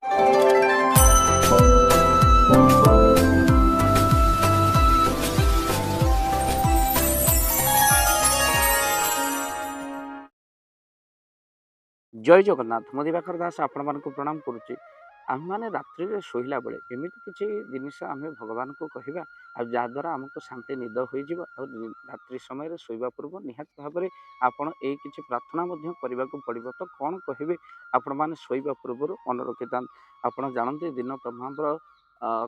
जय जगन्नाथ मो दिवाकर दास आपण मानक प्रणाम करुच्ची आम मैंने रात्रि में शोला बेले एमती किसी जिनस आम भगवान को कहवा आद्वारा आमको शांति निद हो रात्रि समय शोवा पूर्व निहाती भाव में आपड़ ये प्रार्थना करने को पड़ो तो कौन कहे आपण मैंने शोवा पूर्व मन रखि था आपड़ जानते दिन तमाम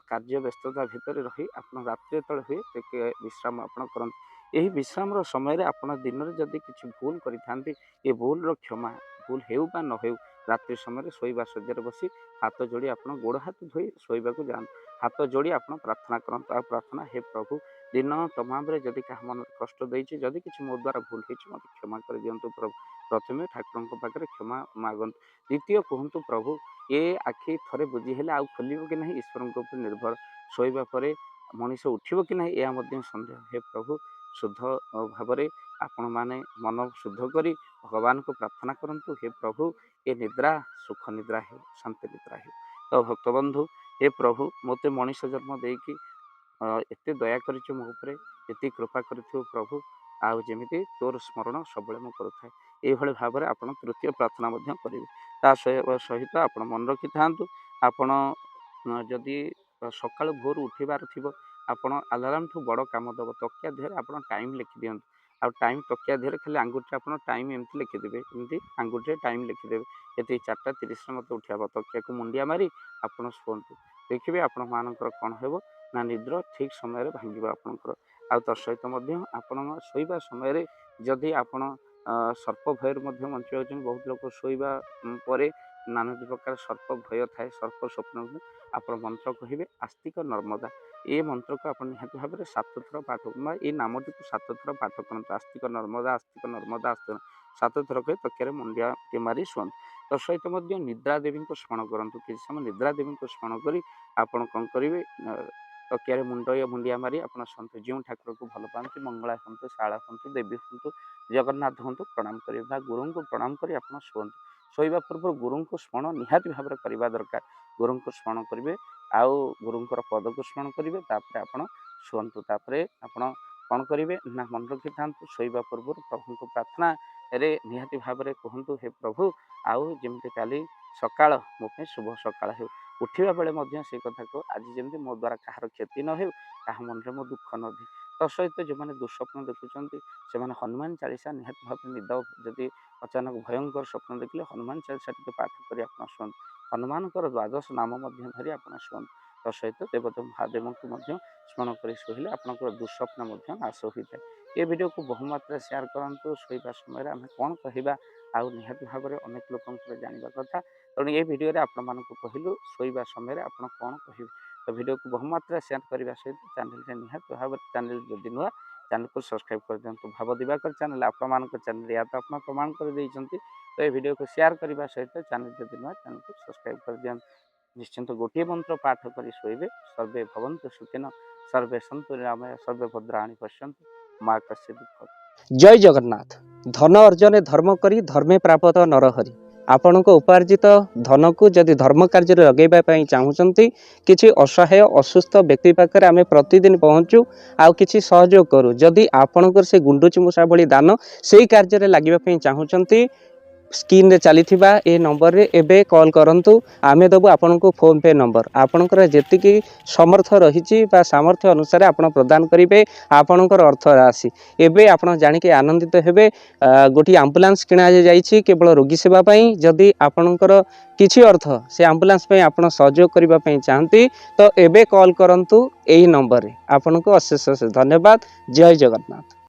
कार्य व्यस्तता भितर रही आप रात्रि तले हुए विश्राम आप करते यही विश्राम समय आप दिन में जदि किसी भूल करें ये भूल क्षमा भूल हो न हो रात्रि समय शोवा शज्या बसी हाथ जोड़ी आप गोड़ हाथ धोई शोवा को जान हाथ जोड़ी आप प्रार्थना करते आ प्रार्थना हे प्रभु दिन तमाम जदि क्या मन कष्ट देती जदि किसी मो द्वारा भूल हो मत क्षमा कर दिंतु प्रभु प्रथमे ठाकुर पाखे क्षमा मागत द्वितीय कहतु प्रभु ये आखि थे बुझी आउ खोल कि ना ईश्वर उपर निर्भर शोवा पर मनीष उठब कि ना यह सन्देह हे प्रभु शुद्ध भाव आपण मैंने मन शुद्ध करी भगवान को प्रार्थना करंतु हे प्रभु ये निद्रा सुख निद्रा हो शांति निद्रा हो तो भक्तबंधु हे प्रभु मते मनीष जन्म देकी एते दया कर मो उपरे एति कृपा कर प्रभु आउ जमी तोर स्मरण सब करुए ये भाव में आप तृतीय प्रार्थना करेंगे ता सहित आप मन रखि था आपण जदि सकाल भोर उठबार थी आपण अलार्म ठू बड़ कम दब तकिया देहरे आप टाइम लिखि दिंतु आ टाइम तकिया देहरे खाली आंगुठी आप टाइम एमती लिखिदेवे एमती आंगुठी टाइम लिखिदेवे ये 4:30 मत उठा तकिया को मुंडिया मारी आप शुंतु देखिए आपण मानकर कौन हो ना निद्र ठीक समय भांग आपंकर आ सहित आपण शोवा समय जदि आपण सर्प भयर बंचा बहुत लोग शोवा पर नाना प्रकार सर्प भय थाए सर्प स्वप्न आप मंत्र कहे आस्तिक नर्मदा ये मंत्र को आप निहत भाव में 7 थर पाठ ये नामटी को 7 थर पाठ करते आस्तिक नर्मदा आस्तिक नर्मदा आस्तिक 7 थर कही तकिया मुंडिया के मारी शुंत तो सहित निद्रा देवी को स्मरण करूँ किसी समय निद्रा देवी को स्मरण कर आपड़ कौन करेंगे तकिया मुंडिया मारी आप शुंतु जो ठाकुर को भल पाती मंगला हूँ शाला हूँ देवी हूँ जगन्नाथ हूँ प्रणाम करेंगे गुरु को प्रणाम कर शुंतु शोवा पूर्व गुरु को स्मरण निहाती भाव में करवा दरकार गुरु को स्मरण करेंगे आउ गुरुंर पद को स्मरण करेंगे आप शुंतु आपण कौन करेंगे ना मन रखि था शोवा पूर्व प्रभु को प्रार्थना रे निहाती भाव में कहतु हे प्रभु आउ जमी काली सकाळ मो शुभ सकाळ हो उठा बेले से कथा को आज जमी मो द्वारा कहार क्षति न हो क्या मन में मो दुख न दे तो सहित जो मैंने दुस्वप्न देखुंत से हनुमान चालीसा निहाती भाव में निद जदि अचानक भयंकर स्वप्न देखिले हनुमान चालीसा टी पाठ कर शुणु हनुमान द्वादश नाम धरी आप शुणु तो सहित देवदेव महादेव को स्मरण कर शोले आपंकर दुस्वप्न नाश होता है ये वीडियो को बहुमात्रा शेयर करूँ शोवा समय आम कौन कहवा आउ निहाती भाव में अनेक लोक जानवा कथा तेणु ये वीडियो आपण कहलु शोवा समय आप कौन कहे तो वीडियो को बहुमात्रा शेयर करने सहित चैनल निहाती भाव चैनल जदि नुआ चैनल को सब्सक्राइब कर दिखाँ भाव दिवाकर चैनल आपण चैनल या तो आप प्रमाण कर देइछंती तो ये वीडियो को शेयर करने सहित चैनल जदि नुआ चैनल को सब्सक्राइब कर दिखाँ निश्चिंत गोटे मंत्र पाठ कर शोबे सर्वे भवन्तु सुखिनः सर्वे सन्तु निरामया सर्वे भद्राणि पश्यन्तु माँ कस्य दुःख। जय जगन्नाथ। धन अर्जन धर्म करी धर्मे प्राप्त नरहरि आपण उपार्जित धन को जदि धर्म कार्य लगेगा चाहूँगी किसी असहाय असुस्थ व्यक्ति पाखे आम प्रतिदिन पहुँचू आउ कि सहयोग करूँ जदि आपणकर से गुंडुची मूषा भली दान से कार्य लगे चाहूँगी स्क्रीन रे चली ए नंबर रे एबे कॉल करंतु आमे दबु आपन को फोन पे नंबर आपनकर जेतिकी समर्थ रही सामर्थ्य अनुसार आपण प्रदान करेंगे आपणकर अर्थ राशि एबे आपण जानिके आनंदित हेबे गोटी एम्बुलेंस किणा जाइछि केवल रोगी सेवा पई जदि आपणकर किछि अर्थ से एम्बुलेंस पई आपण सहयोग करिबा पई चाहंती तो एबे कॉल करंतु एही नंबर रे आपन को अशेष धन्यवाद। जय जगन्नाथ।